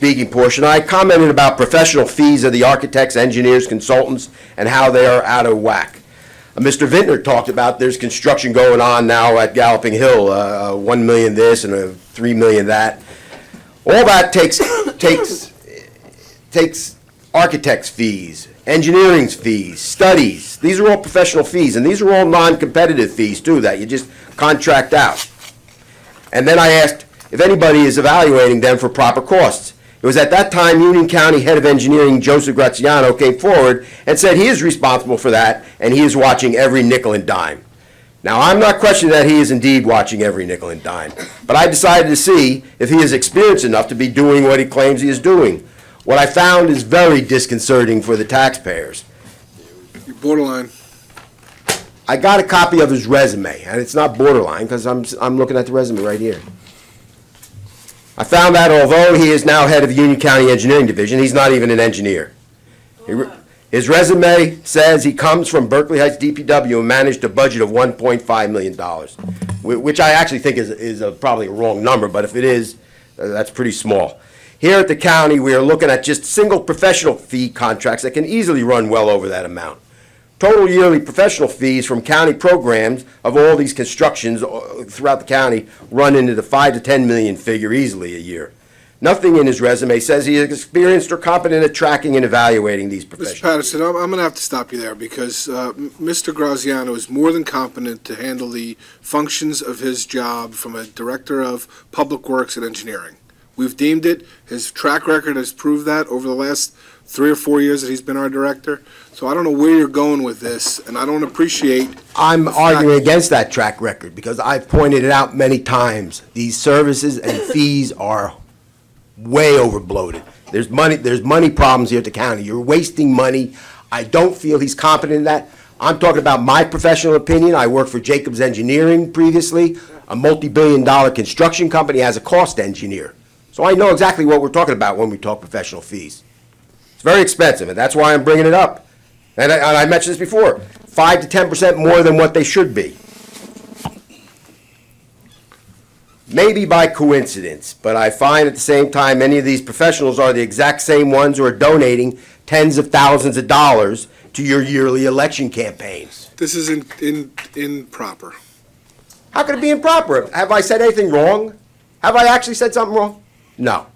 speaking portion, I commented about professional fees of the architects, engineers, consultants, and how they are out of whack. Mr. Vintner talked about there's construction going on now at Galloping Hill, 1 million this and 3 million that. All that takes architects' fees, engineering's fees, studies. These are all professional fees, and these are all non-competitive fees too that you just contract out. And then I asked if anybody is evaluating them for proper costs. It was at that time Union County Head of Engineering Joseph Graziano came forward and said he is responsible for that and he is watching every nickel and dime. Now, I'm not questioning that he is indeed watching every nickel and dime, but I decided to see if he is experienced enough to be doing what he claims he is doing. What I found is very disconcerting for the taxpayers. You're borderline. I got a copy of his resume, and it's not borderline because I'm looking at the resume right here. I found that although he is now head of the Union County Engineering Division, he's not even an engineer. His resume says he comes from Berkeley Heights DPW and managed a budget of $1.5 million, which I actually think is probably a wrong number, but if it is, that's pretty small. Here at the county, we are looking at just single professional fee contracts that can easily run well over that amount. Total yearly professional fees from county programs of all these constructions throughout the county run into the 5 to 10 million figure easily a year. Nothing in his resume says he is experienced or competent at tracking and evaluating these professionals. Mr. Patterson, I'm going to have to stop you there because Mr. Graziano is more than competent to handle the functions of his job from a director of public works and engineering. We've deemed it. His track record has proved that over the last 3 or 4 years that he's been our director. So I don't know where you're going with this, and I don't appreciate. I'm arguing against that track record because I've pointed it out many times. These services and fees are way over bloated. There's money problems here at the county. You're wasting money. I don't feel he's competent in that. I'm talking about my professional opinion. I worked for Jacobs Engineering previously, a multi-billion-dollar construction company as a cost engineer. So I know exactly what we're talking about when we talk professional fees. It's very expensive, and that's why I'm bringing it up. And I mentioned this before, 5 to 10% more than what they should be. Maybe by coincidence, but I find at the same time many of these professionals are the exact same ones who are donating tens of thousands of dollars to your yearly election campaigns. This is improper. How could it be improper? Have I said anything wrong? Have I actually said something wrong? No.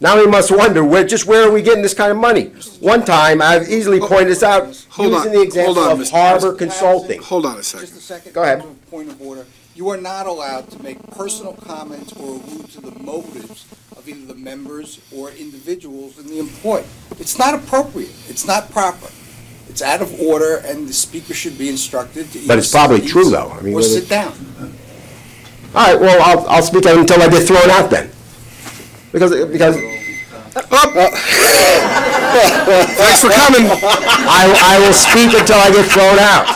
Now we must wonder, where are we getting this kind of money? One time, I've easily pointed this out using the example of Harbor Consulting. Hold on a second. Just a second. Go ahead. Point of order. You are not allowed to make personal comments or allude to the motives of either the members or individuals in the employ. It's not appropriate. It's not proper. It's out of order, and the speaker should be instructed to either But it's probably true, though. I mean, or sit down. All right, well, I'll speak until I get thrown out then. Because Thanks for coming. I will speak until I get thrown out.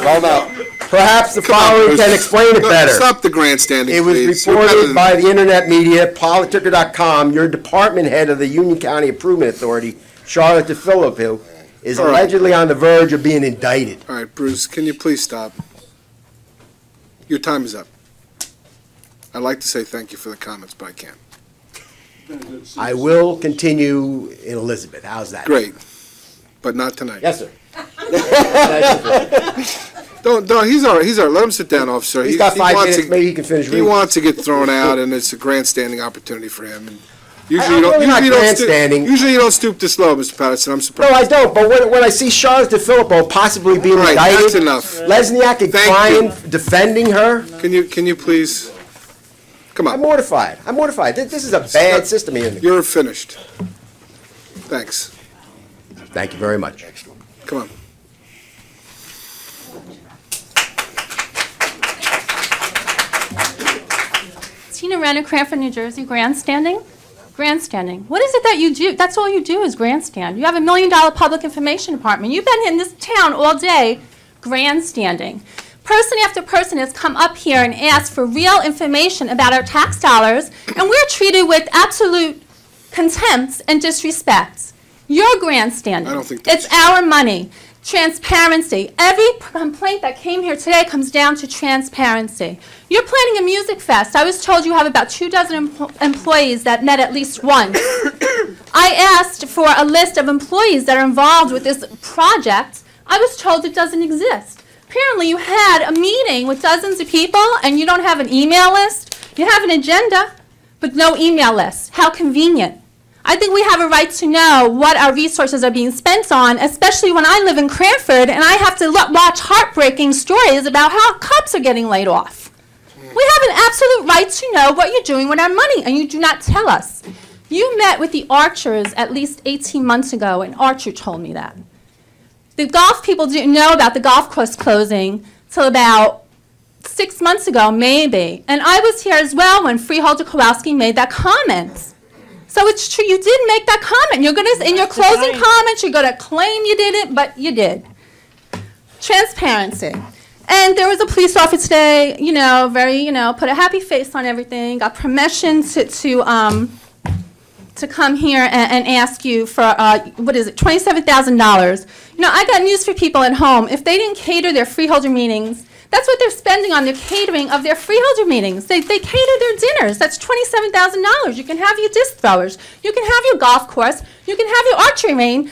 Well, now. Perhaps the following can explain it better. Stop the grandstanding, It was please. reported by the internet media, Politicker.com, your department head of the Union County Improvement Authority, Charlotte DeFilippo, is All right. allegedly on the verge of being indicted. All right, Bruce, can you please stop? Your time is up. I'd like to say thank you for the comments, but I can't. I will continue in Elizabeth. How's that? Great, but not tonight. Yes, sir. Don't, he's all right, let him sit down, officer. He's got 5 minutes, maybe he can finish He reading. wants to get thrown out, and it's a grandstanding opportunity for him. And usually I'm really not grandstanding. Usually you don't stoop this low, Mr. Patterson. I'm No, surprised. I don't, but when I see Charlotte DeFilippo possibly being All right, indicted, that's enough. Lesniak and Thank Klein defending her, Can you please, come I'm on. mortified. I'm mortified. This is a bad system here. You're finished. Thanks. Thank you very much. Come on. Tina Renner, from New Jersey, grandstanding? Grandstanding. What is it that you do? That's all you do is grandstand. You have $1 million public information department. You've been in this town all day grandstanding. Person after person has come up here and asked for real information about our tax dollars, and we're treated with absolute contempt and disrespect. You're grandstanding. I don't think that's it's our money. Transparency. Every complaint that came here today comes down to transparency. You're planning a music fest. I was told you have about 24 employees that met at least once. I asked for a list of employees that are involved with this project. I was told it doesn't exist. Apparently you had a meeting with dozens of people and you don't have an email list. You have an agenda, but no email list. How convenient. I think we have a right to know what our resources are being spent on, especially when I live in Cranford and I have to watch heartbreaking stories about how cops are getting laid off. We have an absolute right to know what you're doing with our money, and you do not tell us. You met with the Archers at least 18 months ago, and Archer told me that. The golf people didn't know about the golf course closing till about 6 months ago, maybe. And I was here as well when freeholder Kowalski made that comment. So it's true, you did make that comment. You're gonna, in your closing comments, you're going to claim you didn't, but you did. Transparency. And there was a police officer today, put a happy face on everything, got permission to come here and ask you for, $27,000. I got news for people at home. If they didn't cater their freeholder meetings, that's what they're spending on their catering of their freeholder meetings. They cater their dinners. That's $27,000. You can have your disc throwers. You can have your golf course. You can have your archery range.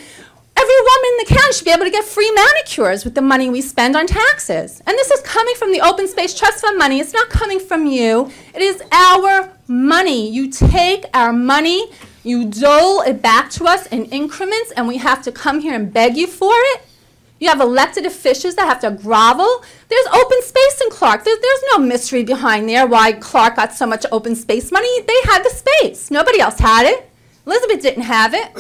Every woman in the county should be able to get free manicures with the money we spend on taxes. And this is coming from the Open Space Trust Fund money. It's not coming from you. It is our money. You take our money, you dole it back to us in increments, and we have to come here and beg you for it. You have elected officials that have to grovel. There's open space in Clark. There's no mystery behind there why Clark got so much open space money. They had the space. Nobody else had it. Elizabeth didn't have it.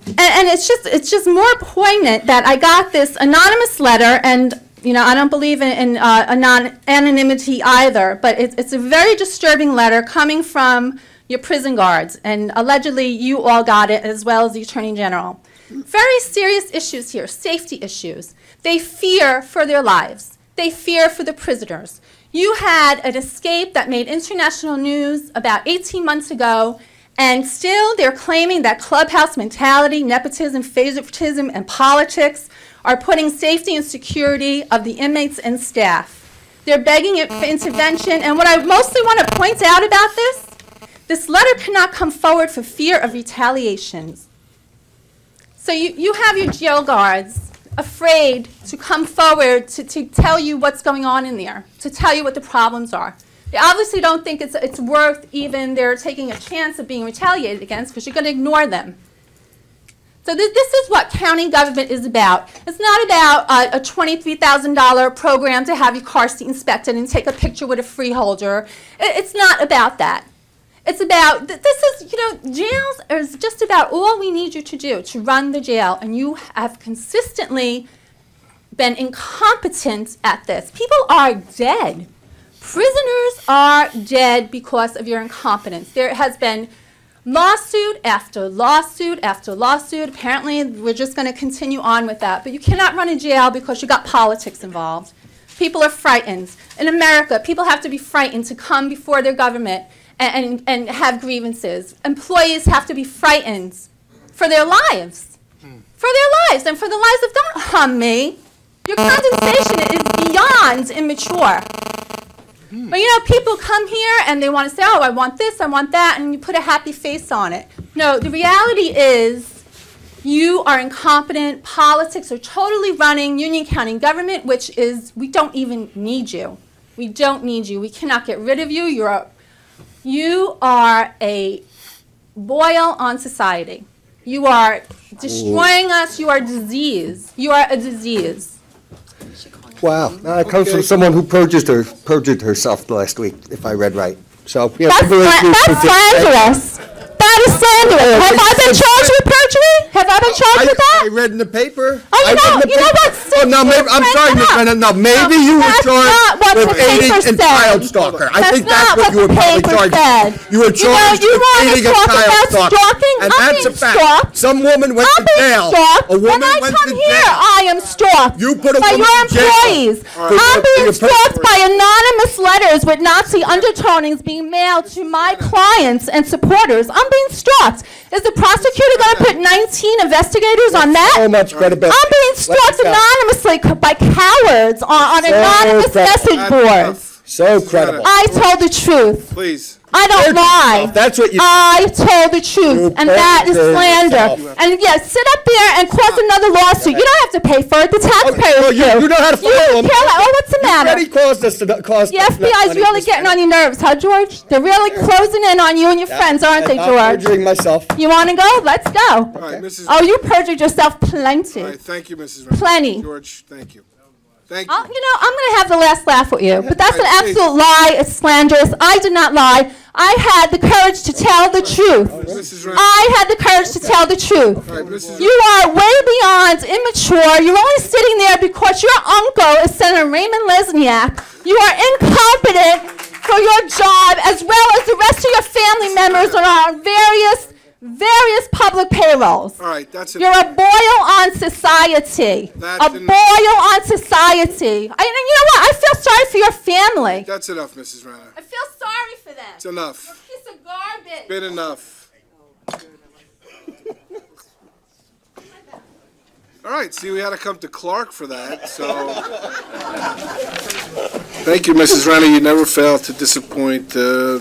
And it's just more poignant that I got this anonymous letter, and I don't believe in anonymity either, but it's a very disturbing letter coming from your prison guards, and allegedly you all got it as well as the Attorney General. Very serious issues here, safety issues. They fear for their lives. They fear for the prisoners. You had an escape that made international news about 18 months ago, and still they're claiming that clubhouse mentality, nepotism, favoritism, and politics are putting safety and security of the inmates and staff. They're begging it for intervention, and what I mostly want to point out about this letter cannot come forward for fear of retaliations. So you have your jail guards afraid to come forward to tell you what's going on in there, to tell you what the problems are. They obviously don't think it's worth even they're taking a chance of being retaliated against because you're going to ignore them. So this is what county government is about. It's not about a $23,000 program to have your car seat inspected and take a picture with a freeholder. It's not about that. It's about, jails is just about all we need you to do to run the jail, and you have consistently been incompetent at this. People are dead. Prisoners are dead because of your incompetence. There has been lawsuit after lawsuit after lawsuit. Apparently, we're just going to continue on with that. But you cannot run a jail because you got politics involved. People are frightened. In America, people have to be frightened to come before their government and have grievances. Employees have to be frightened for their lives. For their lives and for the lives of, don't hum me. Your condensation is beyond immature. But people come here and they want to say, oh, I want this, I want that, and you put a happy face on it. No, the reality is you are incompetent. Politics are totally running Union County government, which is, we don't even need you. We don't need you. We cannot get rid of you. You are a boil on society. You are destroying us. You are disease. You are a disease. Wow, that comes from someone who perjured herself last week, if I read right. So, yeah, That's slanderous. That is slanderous. Have I been charged with perjury? Have I been charged with that? I read in the paper. Oh, you know what? Oh, no, maybe, I'm sorry, Ms. Brennan. No, maybe you were charged. what with the paper aiding and said. child stalker. I think That's that's not what what you were the probably paper charged. said. You were You know, charged you with wanna aiding a talk child about stalker. stalking? And I'm that's a being fact. stalked. Some woman went I'm to being jail. stalked. A woman When I went come to here, jail. I am stalked You put a by woman your in jail. employees. All right. I'm being For your stalked by anonymous letters with Nazi undertonings being mailed to my clients and supporters. I'm being stalked. Is the prosecutor going to put 19 investigators on that? So much credibility. I'm being stalked Let it go. anonymously by cowards on So anonymous credible. message That's boards. enough. So credible. I told the truth. Please. I don't lie. That's what you. I told the truth, and that is perjured slander. yourself. And yes, sit up there and cause another lawsuit. You don't have to pay for it. The taxpayers Well, do. you know how to You file them. care like, oh, what's the matter? Already caused us to cost. The FBI is really getting on your nerves, huh, George? They're really closing in on you and your friends, aren't they, I'm George? perjuring myself. You want to go? Let's go. All right, Mrs. Oh, you perjured yourself plenty. All right, thank you, Mrs. Renner. Plenty. George, thank you. Thank You you. know, I'm going to have the last laugh with you, but that's an All right, please. absolute lie. It's slanderous. I did not lie. I had the courage to tell the truth. Mrs. Renner. I had the courage to tell the truth. All right, Mrs. You are way beyond immature. You're only sitting there because your uncle is Senator Raymond Lesniak. You are incompetent for your job, as well as the rest of your family members are on various public payrolls. All right, that's You're enough. a boil on society. That's A boil on society. And you know what? I feel sorry for your family. That's enough, Mrs. Renner. I feel sorry for them. It's enough. You're a piece of garbage. Been enough. All right, see, we had to come to Clark for that, so. Thank you, Mrs. Renner. You never fail to disappoint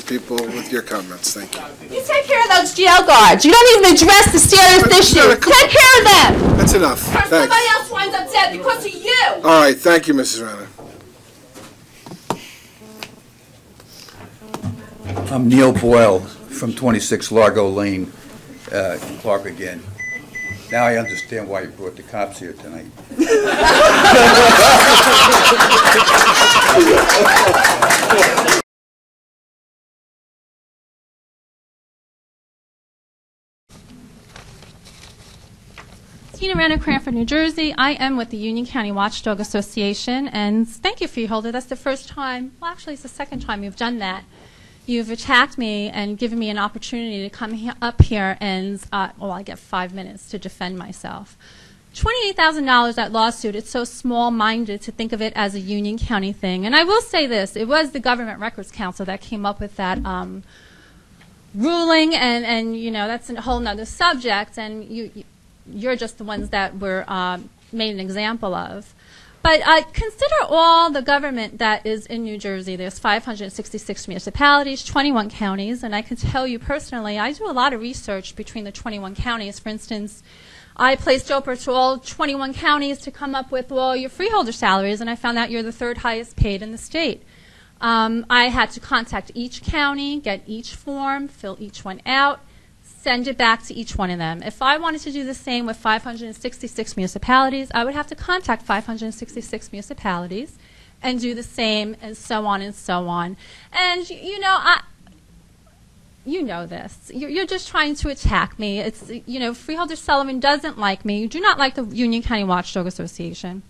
people with your comments. Thank you. You take care of those jail guards. You don't even address the serious issue. Take care of them. That's enough. Or somebody Thanks. else winds up dead because of you. All right, thank you, Mrs. Renner. I'm Neil Boyle from 26 Largo Lane, Clark again. Now I understand why you brought the cops here tonight. Tina Renner, Cranford, New Jersey. I am with the Union County Watchdog Association, and thank you, freeholder. That's the first time, well, actually, it's the second time you've done that. You've attacked me and given me an opportunity to come up here and, well, I get 5 minutes to defend myself. $28,000, that lawsuit, it's so small-minded to think of it as a Union County thing. And I will say this, it was the Government Records Council that came up with that ruling, and you know, that's a whole nother subject, and you're just the ones that were made an example of. But consider all the government that is in New Jersey. There's 566 municipalities, 21 counties, and I can tell you personally, I do a lot of research between the 21 counties. For instance, I placed over to all 21 counties to come up with all your freeholder salaries, and I found out you're the third highest paid in the state. I had to contact each county, get each form, fill each one out, send it back to each one of them. If I wanted to do the same with 566 municipalities, I would have to contact 566 municipalities and do the same, and so on and so on. And you know, you know this. You're just trying to attack me. It's, you know, Freeholder Sullivan doesn't like me. You do not like the Union County Watchdog Association.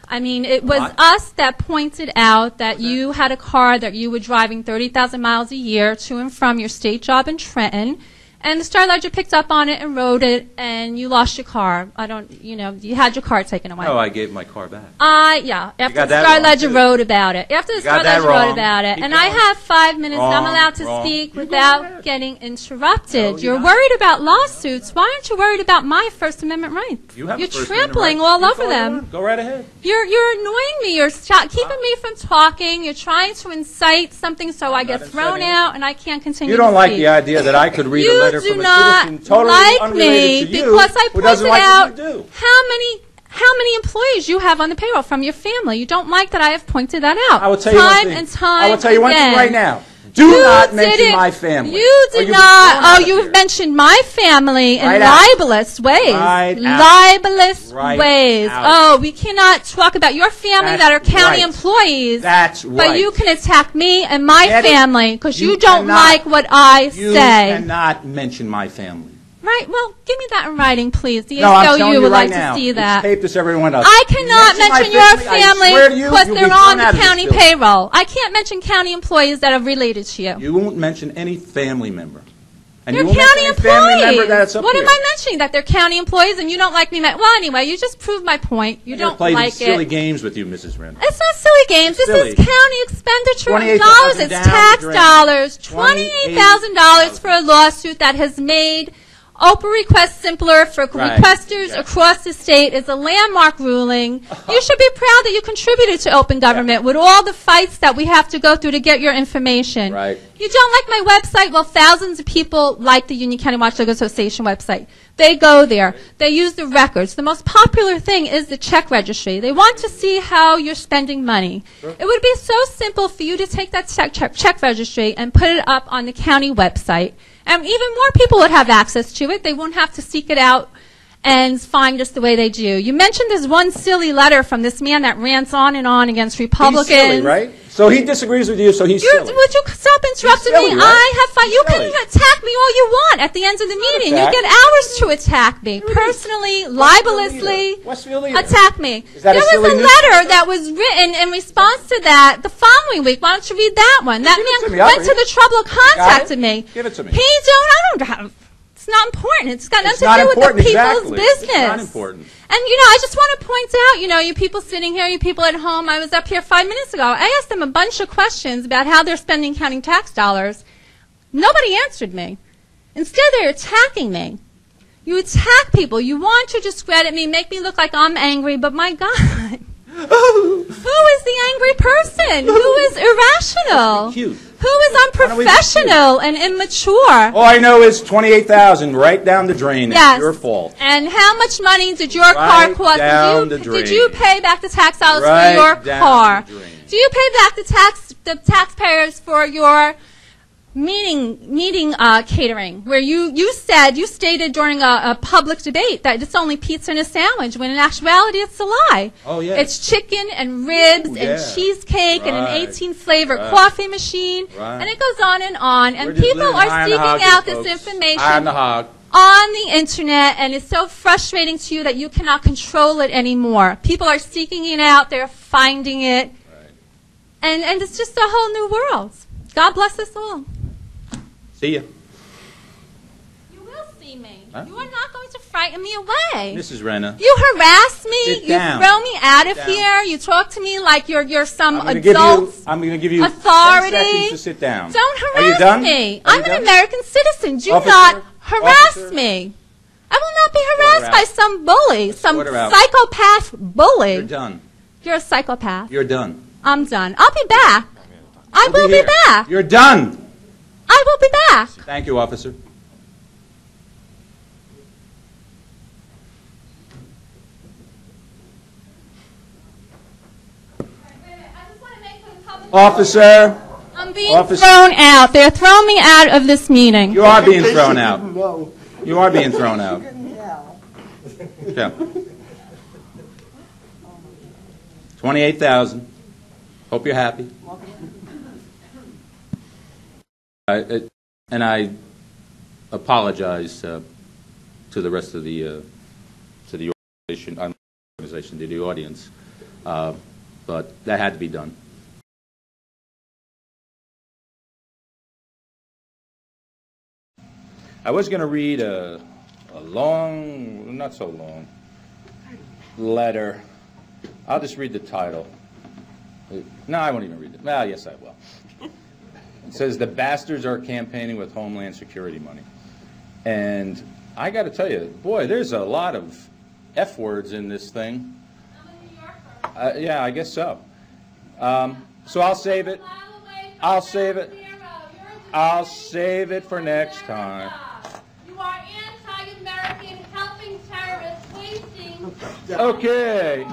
I mean, it was us that pointed out that you had a car that you were driving 30,000 miles a year to and from your state job in Trenton, and the Star Ledger picked up on it and wrote it, and you lost your car. I don't, you know, you had your car taken away. Oh, I gave my car back. Yeah, after got the that Star wrong, Ledger too. wrote about it. After the You got Star that Ledger wrote wrong. about it. Keep And I going. have 5 minutes. I'm Wrong, allowed to wrong. speak You go without ahead. getting interrupted. No, You're you're not. worried about lawsuits. Why aren't you worried about my First Amendment rights? You have You're a First Amendment trampling right. all You over go them. on. Go right ahead. You're annoying me. You're keeping me from talking. You're trying to incite something so I get not thrown inciting out and I can't continue You don't to like speak. the idea that I could read a You letter do from a not citizen totally like unrelated me to you because I who doesn't pointed like out what you do. how many employees you have on the payroll from your family. You don't like that I have pointed that out. I will tell you one time thing. and time I will tell you one thing again. right now. Do You not mention didn't- my family. You or did you'll be not. thrown out Oh, of you've here. mentioned my family in Right out. libelous ways. Right out. Libelous Right ways. out. Oh, we cannot talk about your family That's that are county right. employees. That's right. But you can attack me and my Get it? family because you You don't cannot. like what I You say. cannot mention my family. Right? Well, give me that in writing, please. The No, I'm ACLU telling you would right like now. to see that. It's taped this, everyone else. I cannot You mention my your family, I swear to family you, because you'll be they're thrown on the out of this county building. payroll. I can't mention county employees that are related to you. You won't mention any family member. And They're you won't county mention any family member employees. that's up What here. am I mentioning? That they're county employees and you don't like me? Well, anyway, you just proved my point. You I'm gonna don't play like these silly it. games with you, Mrs. Wren. It's not silly games. This Silly. is county expenditure of $28,000 dollars. It's down tax the drain. dollars. $28,000 for a lawsuit that has made open request simpler for Right. requesters Yeah. across the state. Is a landmark ruling. You should be proud that you contributed to open government with all the fights that we have to go through to get your information. Right. You don't like my website? Well, thousands of people like the Union County Watchdog Association website. They go there. They use the records. The most popular thing is the check registry. They want to see how you're spending money. It would be so simple for you to take that check registry and put it up on the county website. And even more people would have access to it. They won't have to seek it out and find us the way they do. You mentioned this one silly letter from this man that rants on and on against Republicans. He's silly, right? So he disagrees with you, so he's silly. Would you stop interrupting silly, me? right? I have fun. You can silly. attack me all you want at the end of the meeting. You attack. get hours to attack me. Personally, libelously, Westfield leader. attack me. Is that There a was silly a newspaper? letter that was written in response to that the following week. Why don't you read that one? That Give it to man me. I'll went to read the it. trouble of contacting Got me. it? Give it to me. I don't have. It's not important. It's got It's nothing not to do with the important, people's exactly. business. It's not important. And, I just want to point out, you people sitting here, you people at home, I was up here 5 minutes ago. I asked them a bunch of questions about how they're spending county tax dollars. Nobody answered me. Instead, they're attacking me. You attack people. You want to discredit me, make me look like I'm angry, but my God. Who is the angry person? Who is irrational? Cute. Who is unprofessional and immature? All I know is 28,000 right down the drain. Yes. It's your fault. And how much money did your car Right cost? down the Did drain. you pay back the tax dollars Right for your down car? the drain. Do you pay back the taxpayers for your meeting catering, where you stated during a public debate that it's only pizza and a sandwich, when in actuality it's a lie. Oh, yeah. It's chicken and ribs Ooh, and yeah. cheesecake and an Right. 18-flavor Right. coffee machine, Right. and it goes on and on. And We're just people living are high on the seeking hog out here, this folks. information High on the hog. on the internet, and it's so frustrating to you that you cannot control it anymore. People are seeking it out, they're finding it, and it's just a whole new world. God bless us all. See ya. You will see me. Huh? You are not going to frighten me away. Mrs. Renner. You harass me. Sit You down. throw me out of Sit down. here. You talk to me like you're some I'm going adult. to give you authority. 10 seconds to sit down. Don't Are you harass done? me. Are you I'm an done? American citizen. Do Officer? not harass Officer? me. I will not be harassed her by out. some bully, some Escort her out. psychopath bully. You're done. You're a psychopath. You're done. I'm done. I'll be back. I We'll will be here. back. You're done. I will be back. Thank you, officer. Officer, I'm being Officer. thrown out. They're throwing me out of this meeting. you are being thrown out. You are being thrown out. Yeah. 28,000. Hope you're happy. And I apologize to the rest of the organization, to the audience, but that had to be done. I was going to read a long, not so long, letter. I'll just read the title. No, I won't even read it. Well, yes, I will. It says, "The bastards are campaigning with Homeland Security money." And I got to tell you, boy, there's a lot of F words in this thing. Yeah, I guess so. So I'll save it. I'll save it. I'll save it for next time. You are anti-American, helping terrorists, wasting Okay.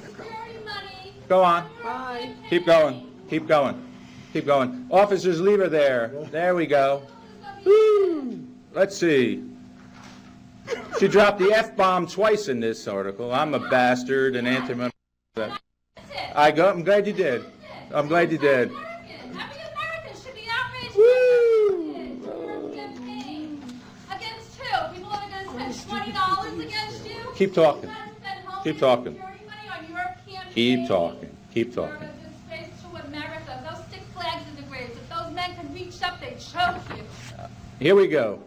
security money. Go on. Bye. Keep going. Keep going. Keep going. Officers, leave her there. There we go. Woo. Let's see. She dropped the F-bomb twice in this article. I'm a bastard and anti-American. I'm glad you did. I'm glad you did. Every American should be outraged Woo. against two. People Keep talking. Keep talking. Security money on your campaign. Keep talking. Keep You're talking. a disgrace to America. Those stick flags in the graves. If those men could reach up, they'd choke you. Here we go.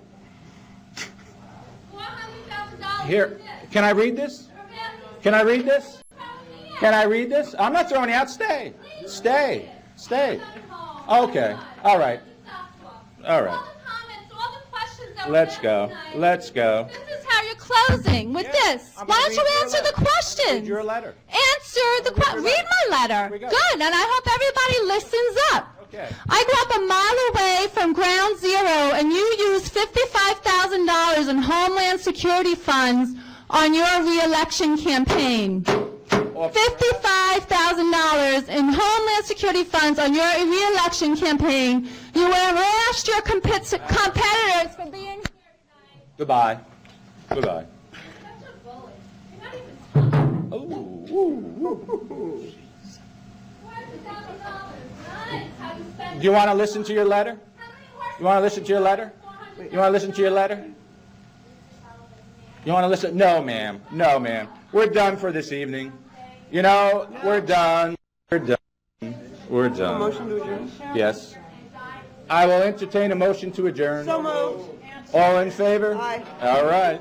$400,000. Here, can I read this? Can I read this? Can I read this? I'm not throwing you out. Stay. Stay. Stay. Okay. All right. All right. Let's go. Let's go. This is how you're closing, with this. I'm Why gonna don't you read your answer letter. the questions? Read your letter. Answer the question. Read my letter. Here we go. Good, and I hope everybody listens up. Okay. I grew up a mile away from Ground Zero, and you used $55,000 in Homeland Security funds on your re-election campaign. $55,000 in Homeland Security funds on your re-election campaign. You harassed your competitors for being here tonight. Goodbye. Goodbye. Such a bully. You're not even smart. $400,000. How you spend Do you want to listen to your letter? How many horses You want to listen to your letter? You want to listen to your letter? You want to listen? No, ma'am. No, ma'am. We're done for this evening. You know, we're done. We're done. We're done. Motion to adjourn? Yes. I will entertain a motion to adjourn. So moved. All in favor? Aye. All right.